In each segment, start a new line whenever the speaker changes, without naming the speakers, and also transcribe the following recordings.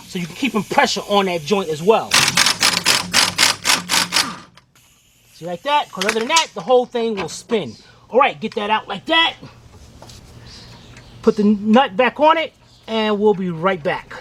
so you can keep pressure on that joint as well. See, like that, because other than that, the whole thing will spin. All right, get that out like that. Put the nut back on it, and we'll be right back.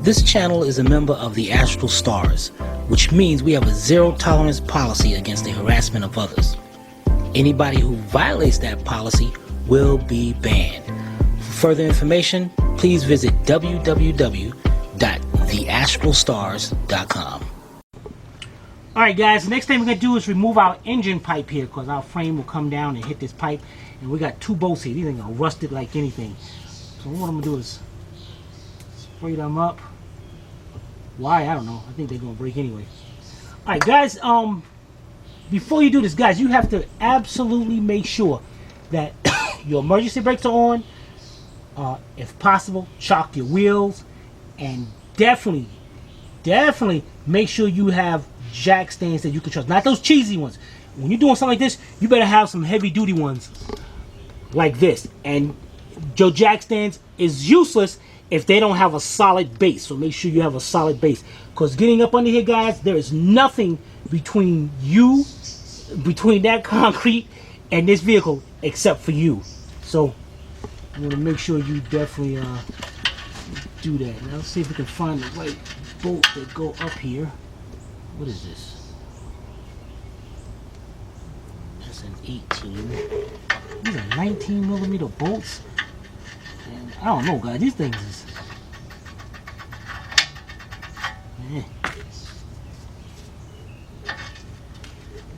This channel is a member of the Astral Stars, which means we have a zero-tolerance policy against the harassment of others. Anybody who violates that policy will be banned. For further information, please visit www.theastralstars.com. Alright guys, the next thing we're going to do is remove our engine pipe here, because our frame will come down and hit this pipe. And we got 2 bolts here. These things are rusted like anything. So what I'm going to do is spray them up. Why? I don't know. I think they're going to break anyway. Alright guys, before you do this, guys, you have to absolutely make sure that your emergency brakes are on. If possible, chock your wheels. And definitely make sure you have jack stands that you can trust. Not those cheesy ones. When you're doing something like this, you better have some heavy duty ones like this. And your jack stands is useless if they don't have a solid base. So make sure you have a solid base, because getting up under here, guys, there is nothing between that concrete and this vehicle except for you. So I'm going to make sure you definitely do that. Now let's see if we can find the right bolt that go up here. What is this? That's an 18. These are 19mm bolts. And I don't know, guys. These things is...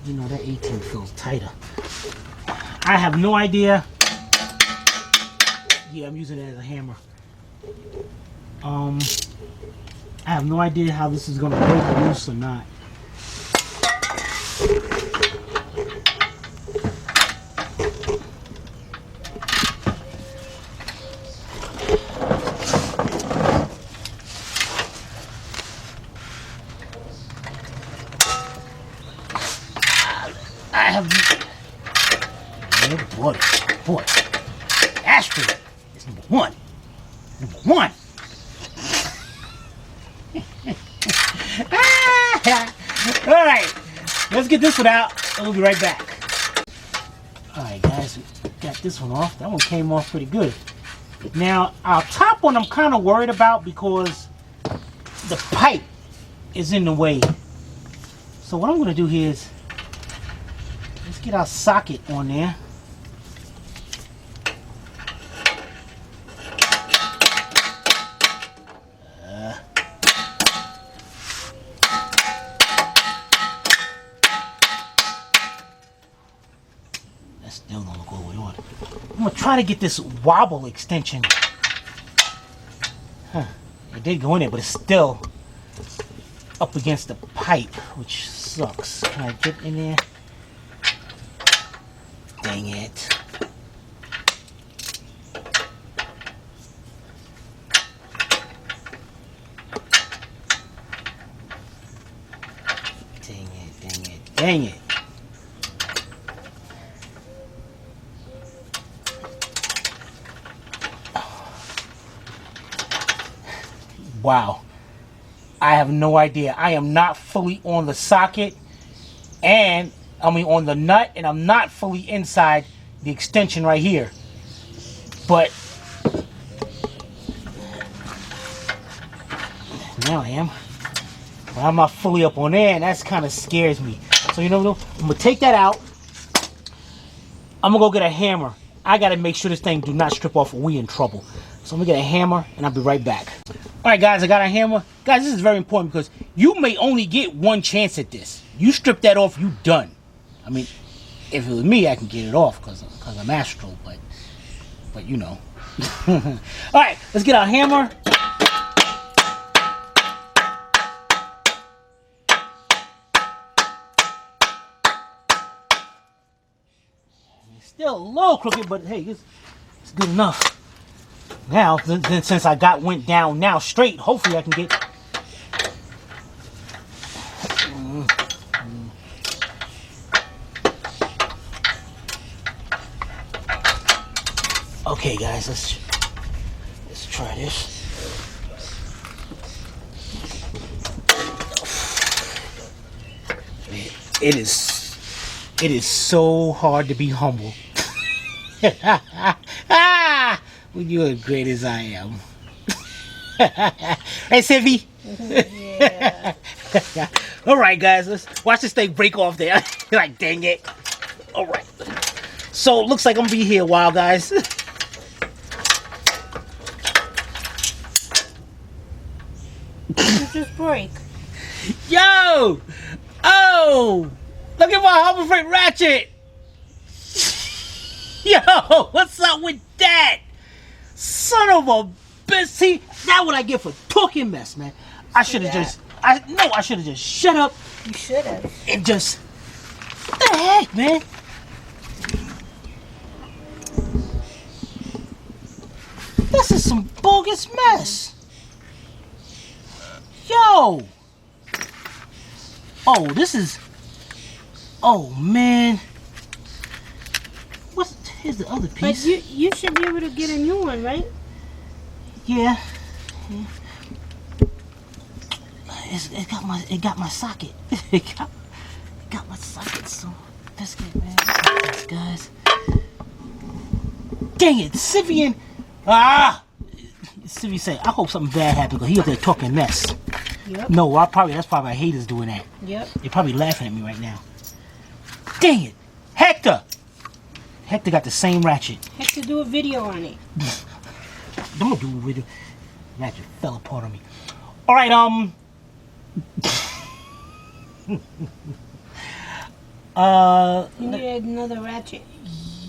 You know, that 18 feels tighter. I have no idea. Yeah, I'm using it as a hammer. I have no idea how this is going to break loose or not. I have... Oh boy. Astral is number one. Number one. Alright, let's get this one out and we'll be right back. Alright guys, we got this one off. That one came off pretty good. Now, our top one I'm kind of worried about because the pipe is in the way. So what I'm going to do here is, let's get our socket on there. That's still gonna go way on. I'm gonna try to get this wobble extension. It did go in there, but it's still up against the pipe, which sucks. Can I get in there? Dang it. Dang it. Wow. I have no idea. I am not fully on the socket, and on the nut, and I'm not fully inside the extension right here. But now I am. But I'm not fully up on there, and that kind of scares me. So you know what? I'm gonna take that out. I'm gonna go get a hammer. I gotta make sure this thing do not strip off or we in trouble. So I'm gonna get a hammer and I'll be right back. Alright guys, I got a hammer. Guys, this is very important because you may only get one chance at this. You strip that off, you done. I mean, if it was me, I can get it off because I'm astral, but you know. Alright, let's get our hammer. Still a little crooked, but hey, it's good enough. Now, then since I went down now straight, hopefully I can get. Okay, guys, let's try this. It is so hard to be humble. When you're as great as I am. Hey, Sivvy. Yeah. All right, guys, let's watch this thing break off there. Like, dang it. All right. So it looks like I'm gonna be here a while, guys.
You just break.
Yo! Oh! Look at my Harbor Freight ratchet! Yo! What's up with that? Son of a bitch! See, that's what I get for talking mess, man. I should have just... I should have just shut up.
You should have.
And just... What the heck, man? This is some bogus mess. Yo! Oh, this is... Oh, man. Here's the other piece.
But you should be able to get a new one, right?
Yeah. It got my socket. it got my socket, so that's good, man. Thanks, guys. Dang it, Sivian. Sivvy said, I hope something bad happened because he up there talking mess.
Yep.
No, that's probably my haters doing that.
Yep.
They're probably laughing at me right now. Dang it! Hector! Hector got the same ratchet.
Hector, do a video on it.
Don't do a video. Ratchet fell apart on me. Alright,
you need another ratchet.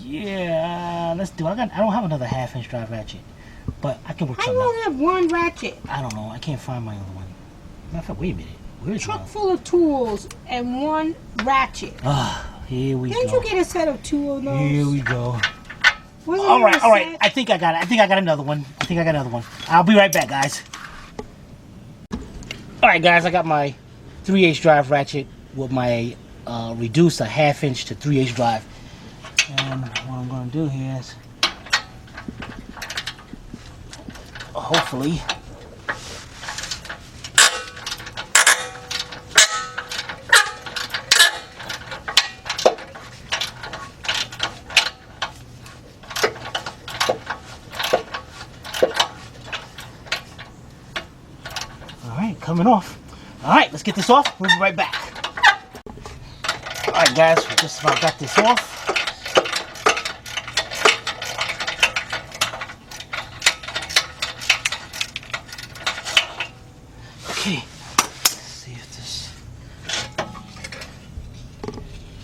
Yeah, let's do it. I don't have another 1/2-inch drive ratchet. But I can work
I
something out.
only have one ratchet.
I don't know. I can't find my other one. Matter of fact, wait a minute. Where's
Truck
my...
full of tools and one ratchet.
Here we
Didn't
go.
you get a set of two of those?
Here we go.
Wasn't
All
there
right,
a
all right.
set?
I think I got it. I think I got another one. I'll be right back, guys. All right, guys. I got my 3/8 drive ratchet with my reduced 1/2-inch to 3/8 drive. And what I'm going to do here is hopefully coming off. All right, let's get this off. We'll be right back. All right, guys, we just about got this off. Okay, let's see if this...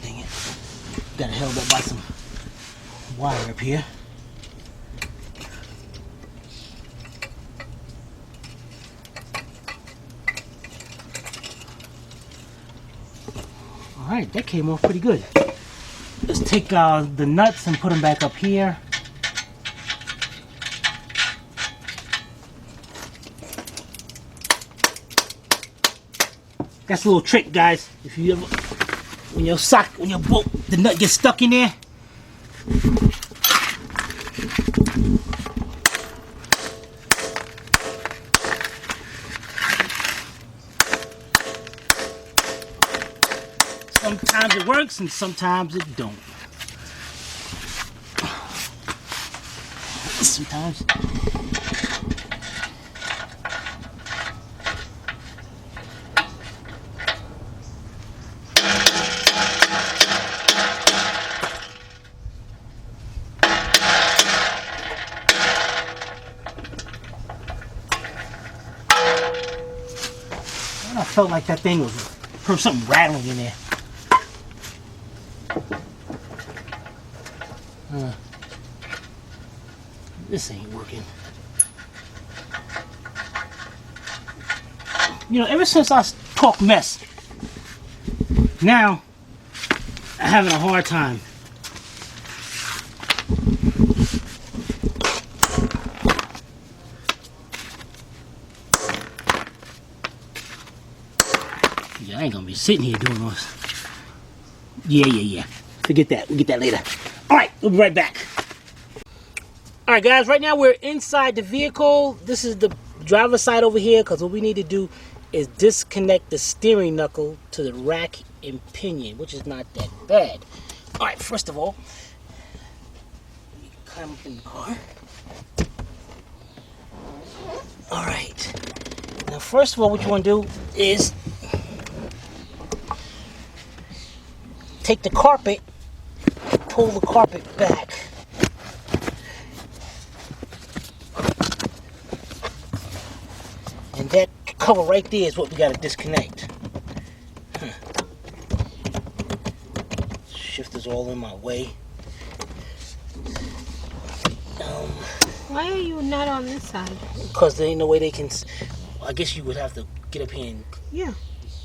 Dang it. Got it held up by some wire up here. Alright, that came off pretty good. Let's take the nuts and put them back up here. That's a little trick, guys. If you ever, when your bolt, the nut gets stuck in there. Sometimes it works and sometimes it don't. Sometimes. I felt like that thing was something rattling in there. This ain't working. You know, ever since I talk mess, now I'm having a hard time I ain't gonna be sitting here doing this. Yeah. Forget that. We'll get that later. All right, we'll be right back. All right, guys. Right now we're inside the vehicle. This is the driver's side over here because what we need to do is disconnect the steering knuckle to the rack and pinion, which is not that bad. All right, first of all, climb up in the car. All right. Now, first of all, what you want to do is take the carpet, pull the carpet back. And that cover right there is what we got to disconnect. Shifter's all in my way.
Why are you not on this side?
Because there ain't no way they can. I guess you would have to get up here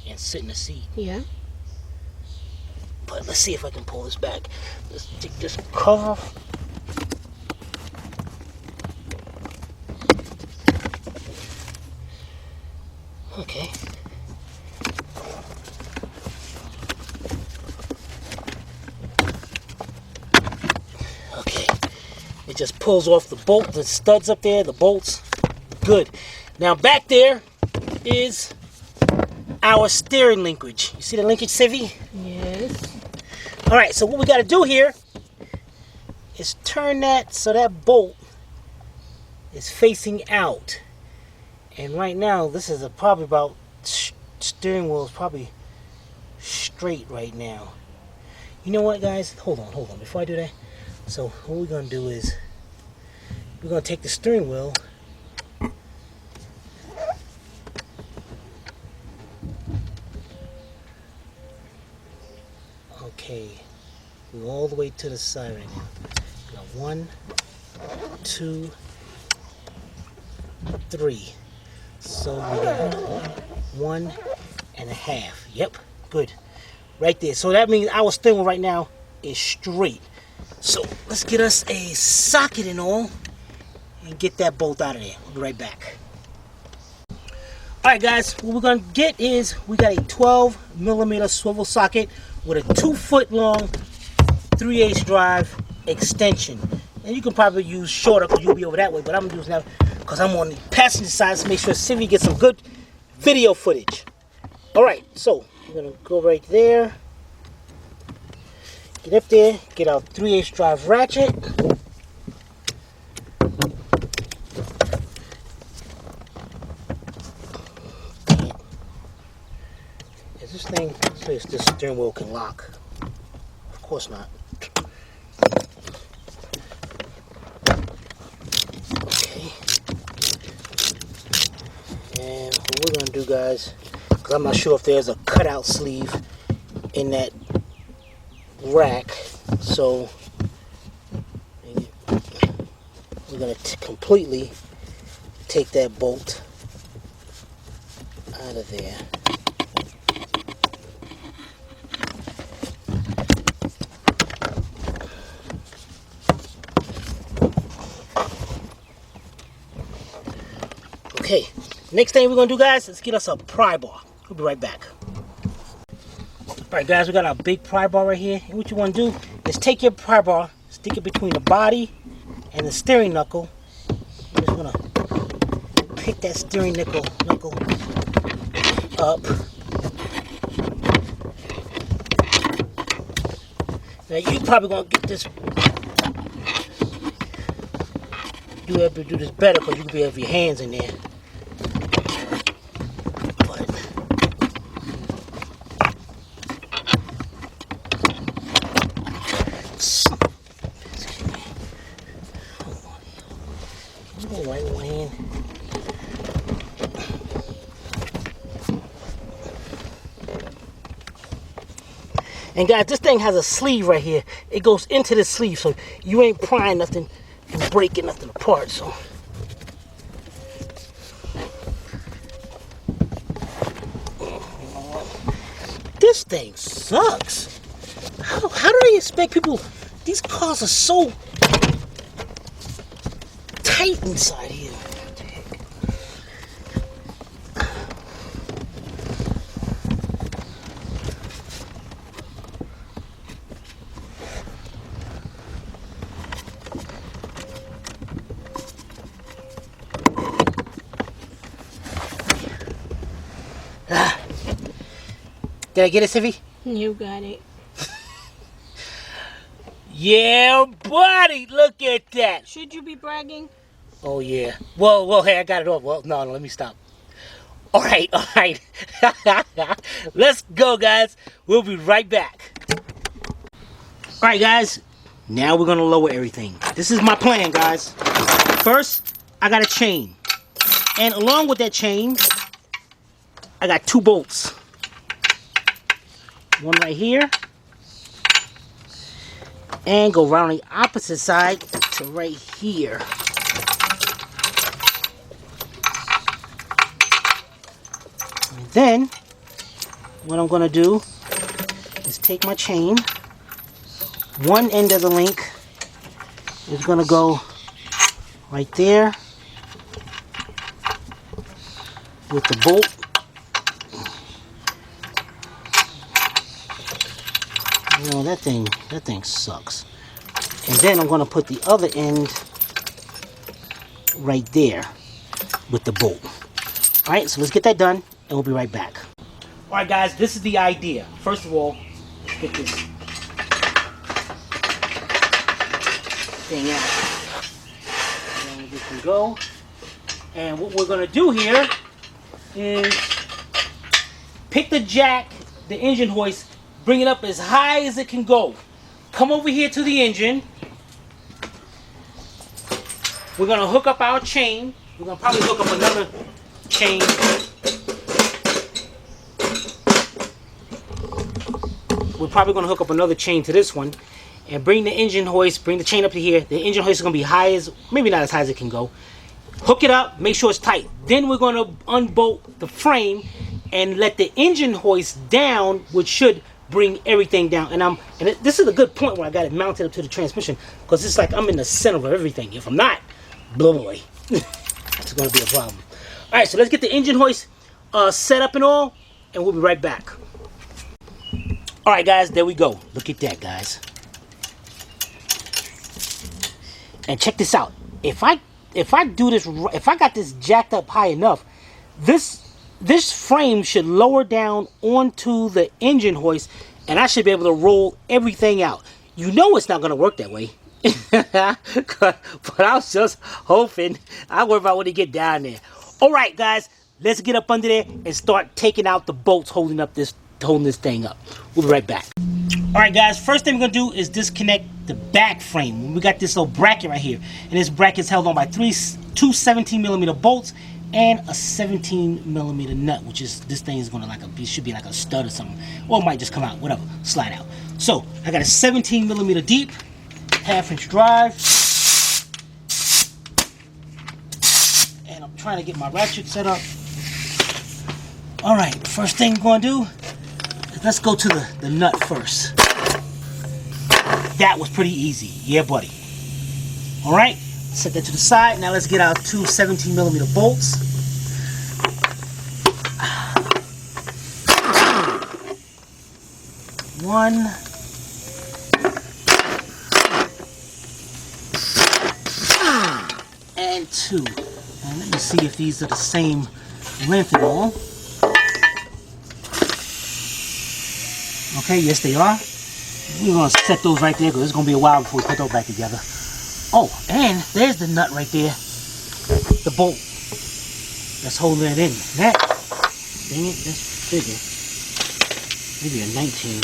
and sit in the seat.
Yeah.
But let's see if I can pull this back. Let's take this cover. Okay. Okay. It just pulls off the bolt, the studs up there, the bolts. Good. Now back there is our steering linkage. You see the linkage, Civvy?
Yes.
All right, so what we got to do here is turn that so that bolt is facing out. And right now, this is probably about, steering wheel is probably straight right now. You know what, guys? Hold on. Before I do that, so what we're going to do is we're going to take the steering wheel. Okay, we're all the way to the side right now. We got 1, 2, 3. So we got 1.5. Yep, good. Right there. So that means our steering wheel right now is straight. So let's get us a socket and all and get that bolt out of there. We'll be right back. Alright guys, what we're going to get is we got a 12mm swivel socket with a 2-foot long 3/8 drive extension. And you can probably use shorter because you'll be over that way, but I'm using that because I'm on the passenger side to make sure Civvy gets some good video footage. Alright, so we're going to go right there. Get up there, get our 3/8 drive ratchet. Is this thing, this steering wheel can lock? Of course not. Okay. And what we're going to do, guys, because I'm not sure if there's a cutout sleeve in that rack, so we're going to completely take that bolt out of there. Okay, next thing we're going to do, guys, is get us a pry bar. We'll be right back. Alright guys, we got our big pry bar right here. And what you want to do is take your pry bar, stick it between the body and the steering knuckle. You're just going to pick that steering knuckle up. Now you're probably going to get this, you have to do this better because you can have your hands in there. And guys, this thing has a sleeve right here. It goes into the sleeve, so you ain't prying nothing and breaking nothing apart. So this thing sucks. How do they expect people? These cars are so tight inside here. Did I get it, Sivi?
You got it.
Yeah, buddy. Look at that.
Should you be bragging?
Oh, yeah. Well, hey, I got it off. Well, no, let me stop. All right. Let's go, guys. We'll be right back. All right, guys. Now we're going to lower everything. This is my plan, guys. First, I got a chain. And along with that chain, I got 2 bolts. One right here. And go around the opposite side to right here. And then, what I'm going to do is take my chain. One end of the link is going to go right there with the bolt. You know, that thing sucks. And then I'm going to put the other end right there with the bolt. Alright, so let's get that done and we'll be right back. Alright guys, this is the idea. First of all, let's get this thing out. Then we can go. And what we're going to do here is pick the jack, the engine hoist, bring it up as high as it can go. Come over here to the engine. We're going to hook up our chain. We're going to probably hook up another chain. We're probably going to hook up another chain to this one. And bring the engine hoist, bring the chain up to here. The engine hoist is going to be high as, maybe not as high as it can go. Hook it up, make sure it's tight. Then we're going to unbolt the frame and let the engine hoist down, which should bring everything down. And this is a good point where I got it mounted up to the transmission, because it's like I'm in the center of everything. If I'm not, boy, it's going to be a problem. All right, so let's get the engine hoist set up and all, and we'll be right back. All right, guys, there we go. Look at that, guys. And check this out. If I do this, if I got this jacked up high enough, this frame should lower down onto the engine hoist, and I should be able to roll everything out. You know it's not going to work that way. But I was just hoping. I'll worry about when they get down there. All right, guys, let's get up under there and start taking out the bolts holding this thing up. We'll be right back. All right, guys, first thing we're going to do is disconnect the back frame. We got this little bracket right here, and this bracket is held on by two 17mm bolts and a 17mm nut, which is, this thing is going to should be like a stud or something, or it might just come out, whatever, slide out. So I got a 17mm deep, 1/2-inch drive, and I'm trying to get my ratchet set up. All right, first thing we're going to do is let's go to the nut first. That was pretty easy, yeah, buddy. All right, set that to the side. Now let's get our 2 17mm bolts. One. And 2. And let me see if these are the same length at all. Okay, yes they are. We're going to set those right there because it's going to be a while before we put those back together. Oh, and there's the nut right there. The bolt. That's holding it in. That, dang it, that's bigger. Maybe a 19.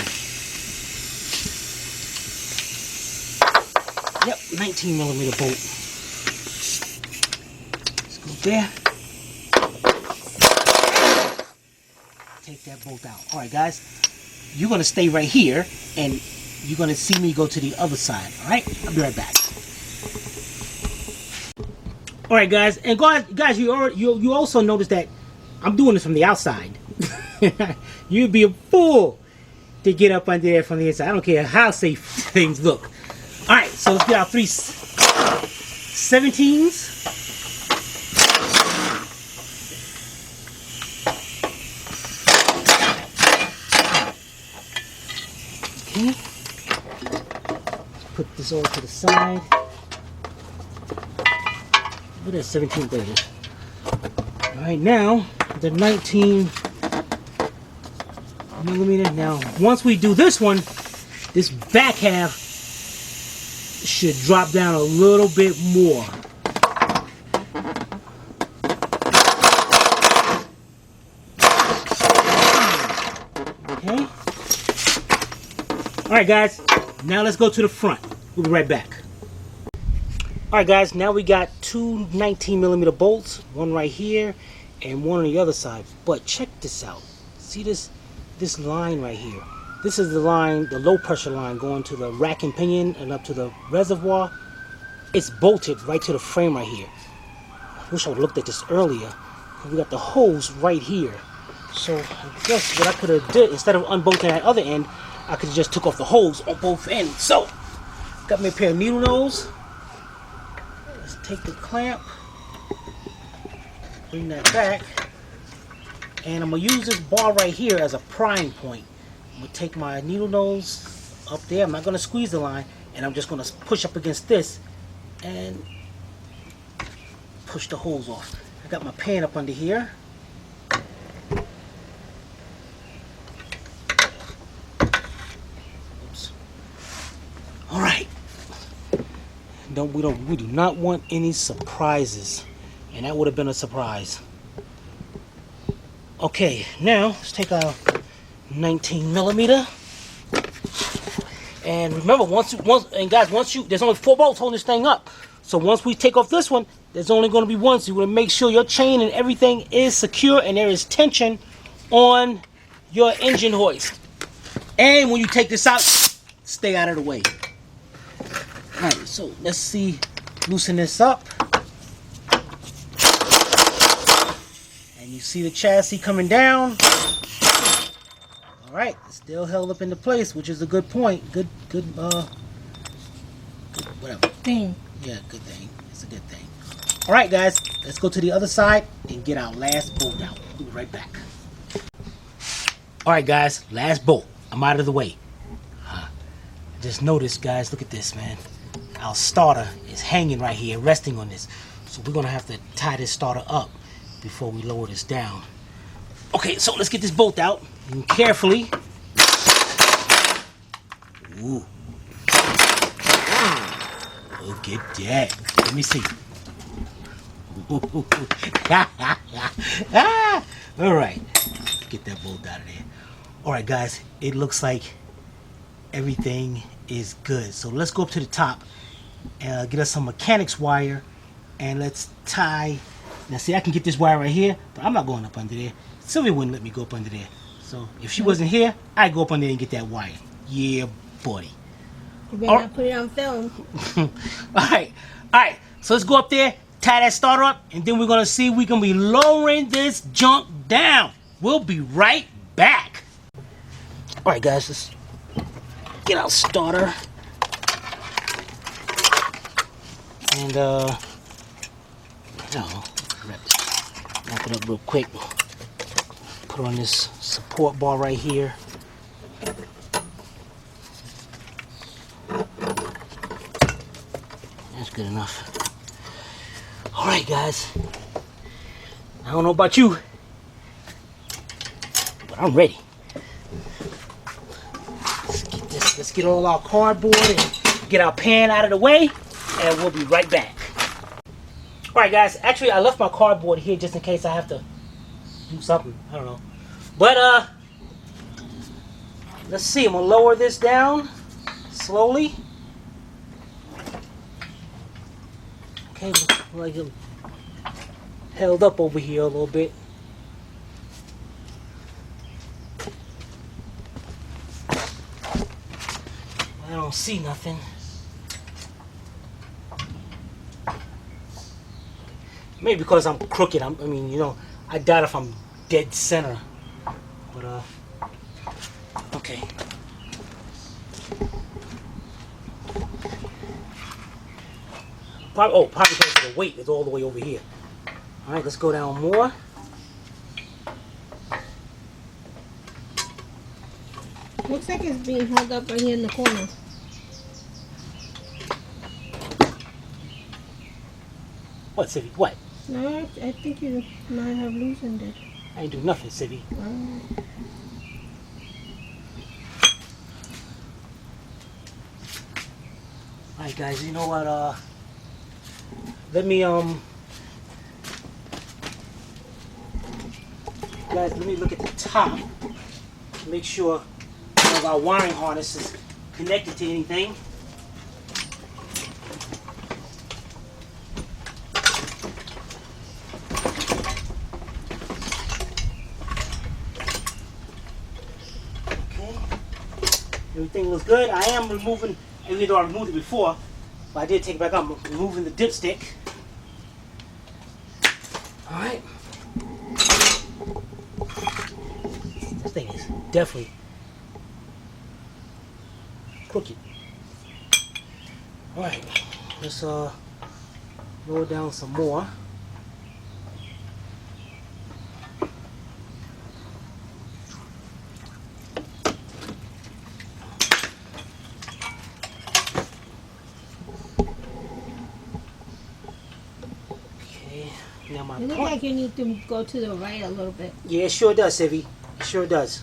Yep, 19mm bolt. Let's go there. Take that bolt out. Alright, guys. You're going to stay right here, and you're going to see me go to the other side. Alright? I'll be right back. Alright, guys. And guys, you also notice that I'm doing this from the outside. You'd be a fool to get up under there from the inside. I don't care how safe things look. Alright, so let's get our 3 17s. Okay. Put this all to the side. Look at that 17 there. Alright, now the 19 millimeter. Now, once we do this one, this back half should drop down a little bit more. Okay. Alright guys, now let's go to the front. We'll be right back. Alright guys, now we got two 19mm bolts, one right here and one on the other side. But check this out. See this line right here? This is the line, the low pressure line going to the rack and pinion and up to the reservoir. It's bolted right to the frame right here. I wish I would have looked at this earlier. We got the hose right here. So I guess what I could have did, instead of unbolting that other end, I could have just took off the hose on both ends. So, got me a pair of needle nose. Let's take the clamp, bring that back, and I'm going to use this bar right here as a prime point. I'm going to take my needle nose up there. I'm not going to squeeze the line, and I'm just going to push up against this and push the hose off. I got my pan up under here. Oops. All right. We do not want any surprises, and that would have been a surprise. Okay, now let's take our 19mm, and remember, once there's only 4 bolts holding this thing up. So once we take off this one, there's only going to be one. So you want to make sure your chain and everything is secure and there is tension on your engine hoist. And when you take this out, stay out of the way. All right, so let's see, loosen this up. And you see the chassis coming down. All right, it's still held up into place, which is a good point. Good, whatever.
Thing.
Yeah, good thing. It's a good thing. All right, guys, let's go to the other side and get our last bolt out. We'll be right back. All right, guys, last bolt. I'm out of the way. Just notice, guys, look at this, man. Our starter is hanging right here, resting on this. So we're going to have to tie this starter up before we lower this down. Okay, so let's get this bolt out and carefully. Ooh. Look at that. Let me see. All right. Get that bolt out of there. All right, guys. It looks like everything is good. So let's go up to the top and get us some mechanics wire. And let's tie. Now, see, I can get this wire right here, but I'm not going up under there. Sylvia wouldn't let me go up under there. So if she wasn't here, I'd go up under there and get that wire. Yeah, buddy.
You better not put it on film.
All right. So let's go up there, tie that starter up, and then we're going to see if we can be lowering this junk down. We'll be right back. All right, guys, let's get our starter. And, wrap it up real quick. Put on this support bar right here. That's good enough. All right, guys. I don't know about you, but I'm ready. Let's get all our cardboard and get our pan out of the way, and we'll be right back. All right, guys. Actually, I left my cardboard here just in case I have to do something. I don't know. But let's see. I'm gonna lower this down slowly. Okay, like it held up over here a little bit. I don't see nothing. Maybe because I'm crooked. I mean, you know, I doubt if I'm dead center. But okay. Probably because the weight is all the way over here. All right, let's go down more.
Looks like it's being held up right here in the corner.
What, Sivvy? What?
No, I think you might have loosened it.
I ain't do nothing, Sivvy. Alright guys, you know what, let me look at the top. Make sure none of our wiring harness is connected to anything. Okay. Everything looks good. I am removing, even though I removed it before, but I did take it back up. I'm removing the dipstick. Alright. This thing is definitely crooked. Alright. Let's lower down some more. Now my
You look like you need to go to the right a little bit.
Yeah, it sure does, Ivy. It sure does.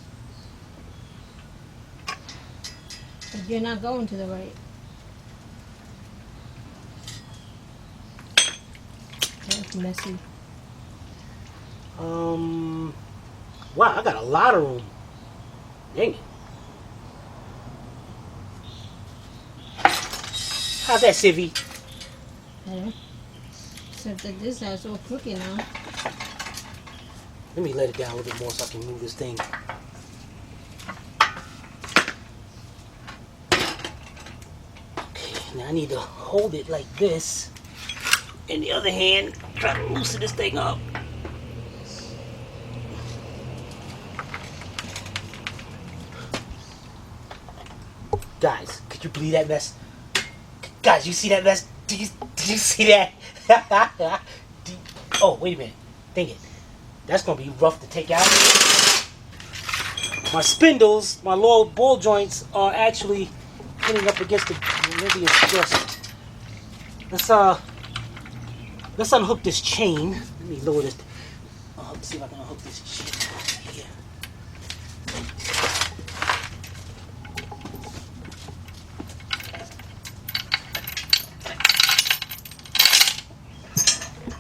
But you're not going to the right. That's messy.
Wow, I got a lot of room. Dang it. How's that, Civvy?
Better. Except that this side's all crooked now.
Let me let it down a little bit more so I can move this thing. Okay, now I need to hold it like this. And the other hand, try to loosen this thing up. Guys, could you believe that mess? Guys, you see that mess? Did you see that? Oh, wait a minute. Dang it. That's going to be rough to take out. My spindles, my lower ball joints are actually hitting up against the... Maybe it's just... Let's unhook this chain. Let me lower this. Let's see if I can unhook this chain here.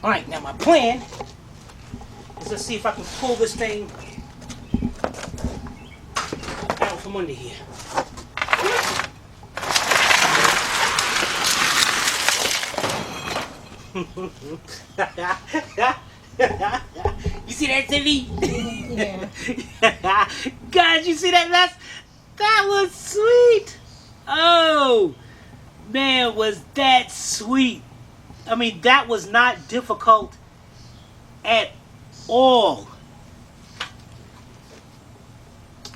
Alright, now my plan is let's see if I can pull this thing out from under here. You see that, Timmy?
Yeah.
Guys, you see that mess? That was sweet. Oh, man, was that sweet. I mean, that was not difficult at all.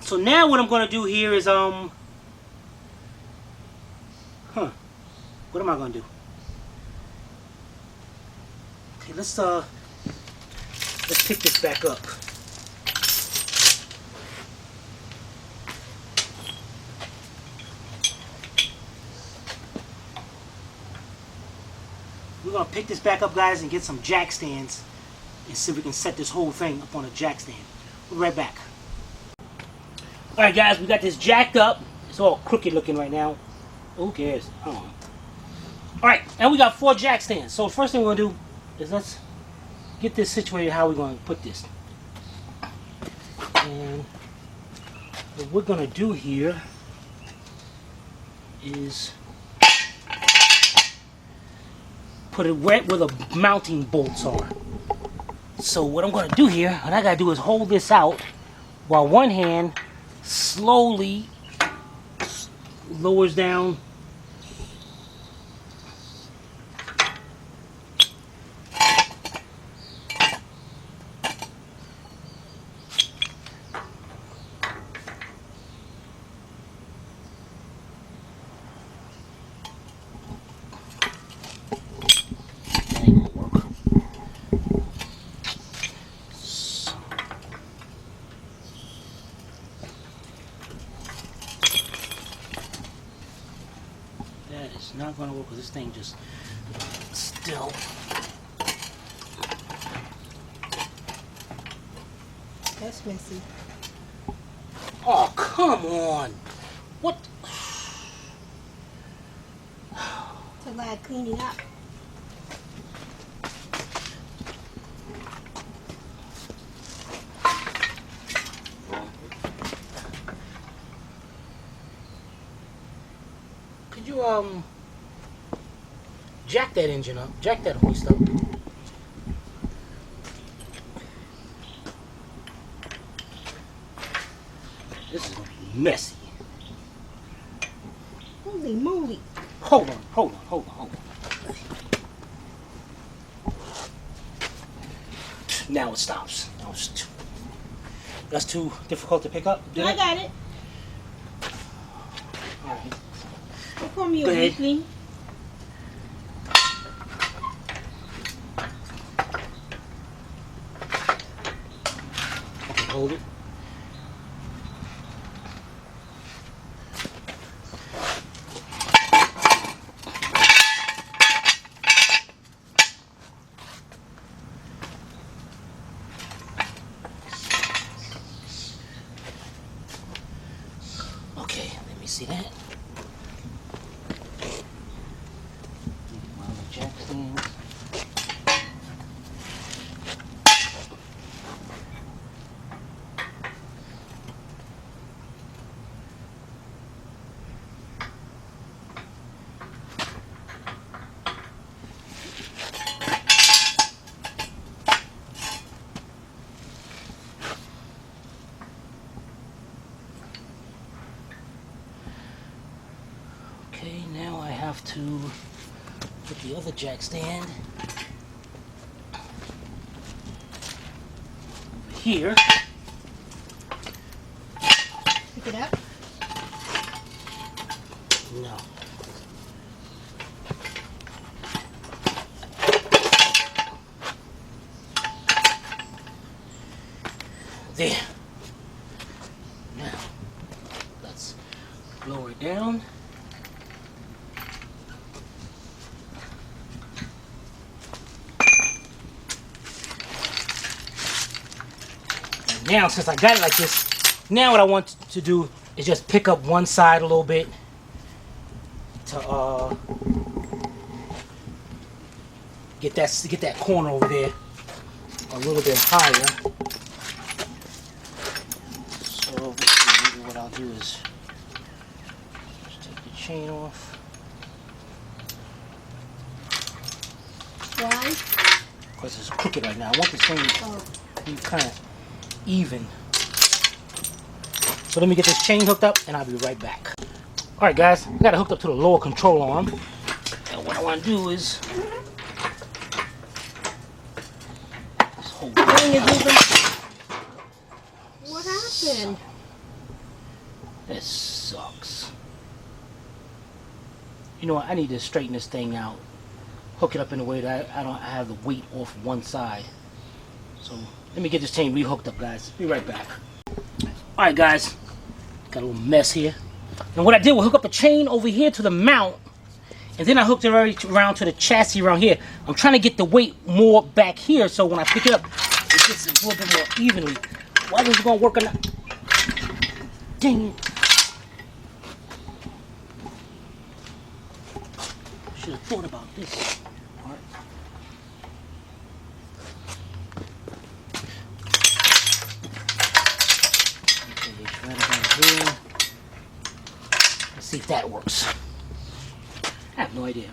So now what I'm going to do here is, what am I going to do? Okay, let's pick this back up. We're going to pick this back up, guys, and get some jack stands and see if we can set this whole thing up on a jack stand. We'll be right back. Alright, guys, we got this jacked up. It's all crooked looking right now. Who cares? Alright, and we got 4 jack stands. So first thing we're going to do is let's get this situated how we're going to put this. And what we're going to do here is put it right where the mounting bolts are. So what I'm going to do here, what I got to do is hold this out while one hand slowly lowers down not going to work with this thing just still.
That's messy.
Oh, come on. What?
glad cleaning up.
Could you jack that engine up? Jack that hoist up. This is messy.
Holy moly.
Hold on. Now it stops. That's too difficult to pick up.
I got it.
Alright.
Don't call me a
Go ahead.
weakling.
Okay, hold it. Okay, let me see that. My other jack stands. Okay, now I have to put the other jack stand over here.
Pick it up.
No. There. Now, let's lower it down. Now, since I got it like this, now what I want to do is just pick up one side a little bit to get that corner over there a little bit higher. So maybe what I'll do is just take the chain off.
Why?
Because it's crooked right now. I want this thing to be kind of even. So let me get this chain hooked up and I'll be right back. Alright guys, I got it hooked up to the lower control arm. And what I want to do is just hold it.
What happened?
This sucks. You know what, I need to straighten this thing out. Hook it up in a way that I have the weight off one side. So let me get this chain rehooked up, guys. Be right back. Alright guys, got a little mess here. And what I did was hook up the chain over here to the mount, and then I hooked it right around to the chassis around here. I'm trying to get the weight more back here so when I pick it up, it gets a little bit more evenly. Why is it going to work or not? Dang it. Should have thought about this part. Okay, it's right about here. Let's see if that works. I have no idea.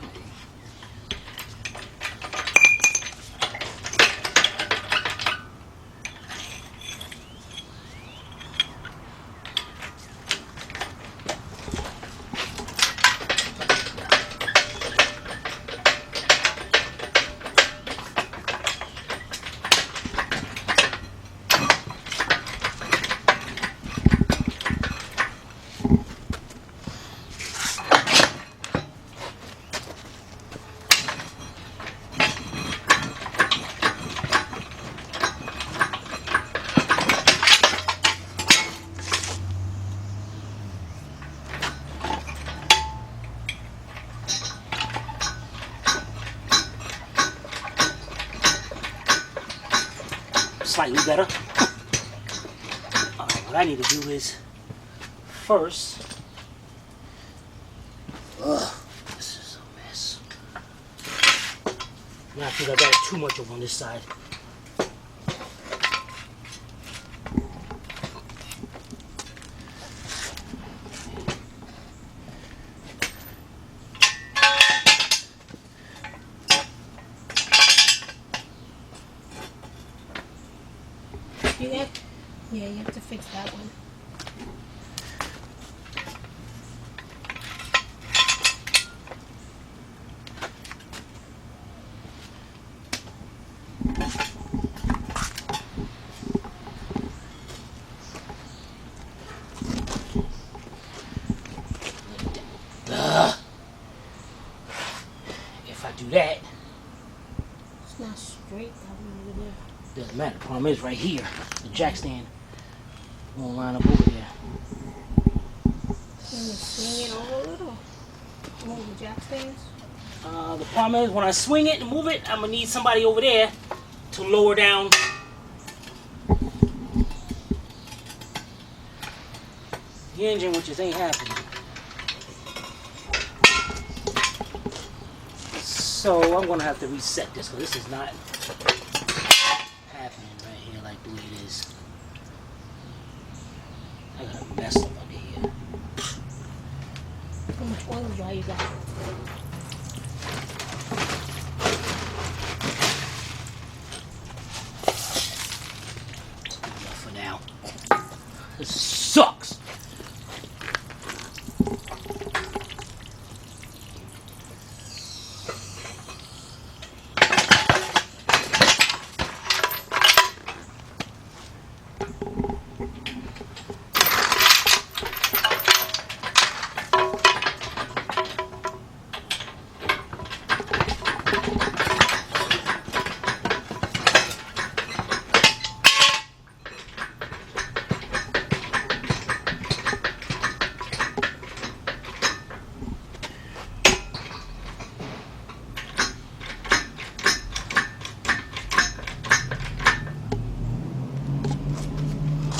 Slightly better. Alright, what I need to do is first, this is a mess. I think I got it too much over on this side.
Yeah, you have to fix that one.
If I do that,
it's not straight.
Doesn't matter. The problem is right here, the jack stand won't line up over there.
Can you swing it over a little? Move the jack stands?
The problem is when I swing it and move it, I'm gonna need somebody over there to lower down the engine, which just ain't happening. So I'm gonna have to reset this because this is not happening right here like the way it is. I got a mess up under here.
How much oil dry you got?
Enough for now. This sucks.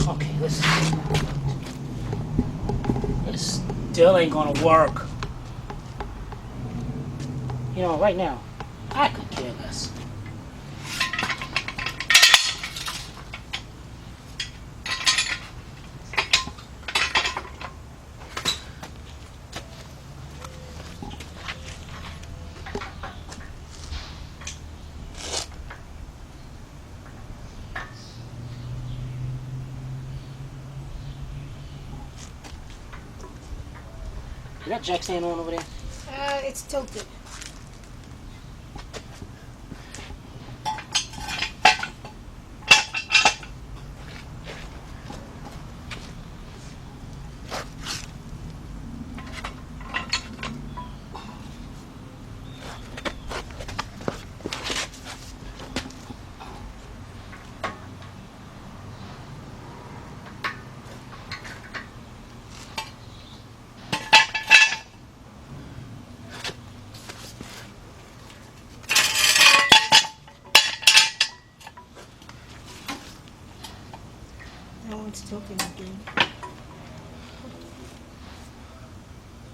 Okay, listen. This still ain't gonna work. You know, right now, I could care less. Is that jack stand on over there?
It's tilted. That one's tilted again.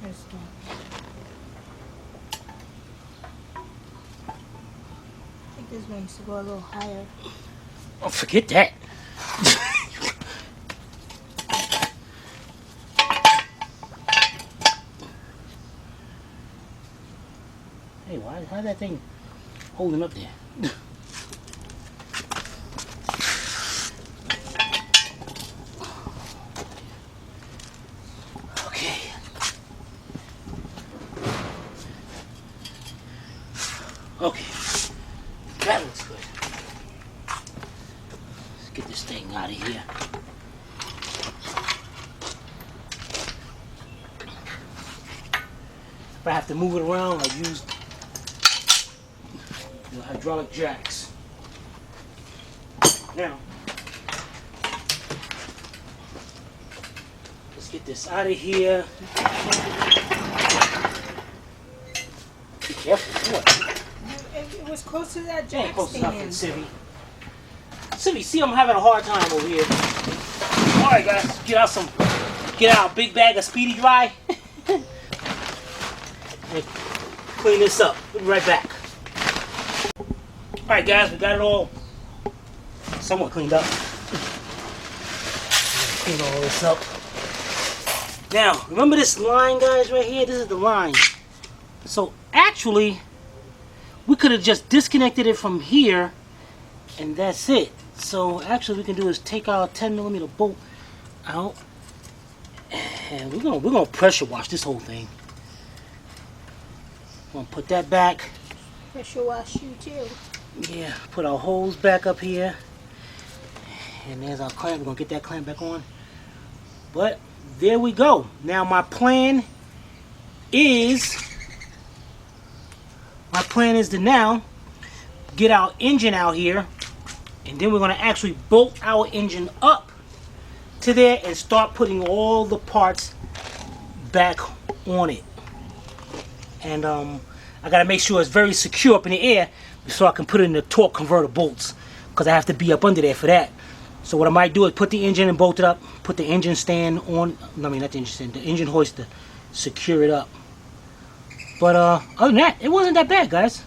There's that. I think this one needs to go a little higher.
Oh, forget that. Hey, how's that thing holding up there? Okay, that looks good. Let's get this thing out of here. If I have to move it around, I use hydraulic jacks. Now, let's get this out of here. Be careful, what?
It was close to that jack
close enough,
stand.
Civvy, see, I'm having a hard time over here. All right, guys, get out a big bag of Speedy Dry. And clean this up. We'll be right back. Alright guys, we got it all somewhat cleaned up. Clean all this up. Now, remember this line, guys, right here? This is the line. So, actually, we could have just disconnected it from here, and that's it. So, actually, what we can do is take our 10mm bolt out, and we're gonna pressure wash this whole thing. We're gonna put that back.
Pressure wash you too.
Yeah, put our hose back up here. And there's our clamp. We're going to get that clamp back on. But there we go. Now my plan is to now get our engine out here. And then we're going to actually bolt our engine up to there and start putting all the parts back on it. And I got to make sure it's very secure up in the air so I can put it in the torque converter bolts, because I have to be up under there for that. So what I might do is put the engine and bolt it up, put the engine stand on, I mean not the engine stand, the engine hoist to secure it up. But other than that, it wasn't that bad, guys. It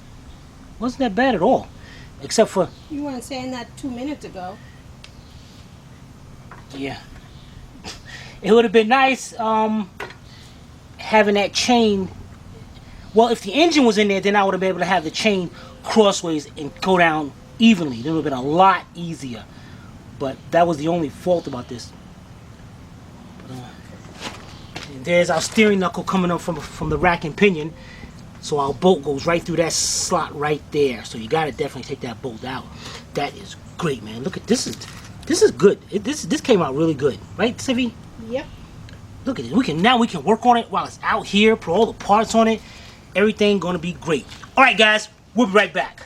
wasn't that bad at all. Except for...
You weren't saying that 2 minutes ago.
Yeah. It would have been nice having that chain. Well, if the engine was in there, then I would have been able to have the chain crossways and go down evenly. It would have been a lot easier. But that was the only fault about this. And there's our steering knuckle coming up from the rack and pinion. So our bolt goes right through that slot right there. So you gotta definitely take that bolt out. That is great, man. Look at this. This is good. This came out really good, right, Sivi?
Yep.
Look at it. We can work on it while it's out here. Put all the parts on it. Everything gonna be great. All right, guys. We'll be right back.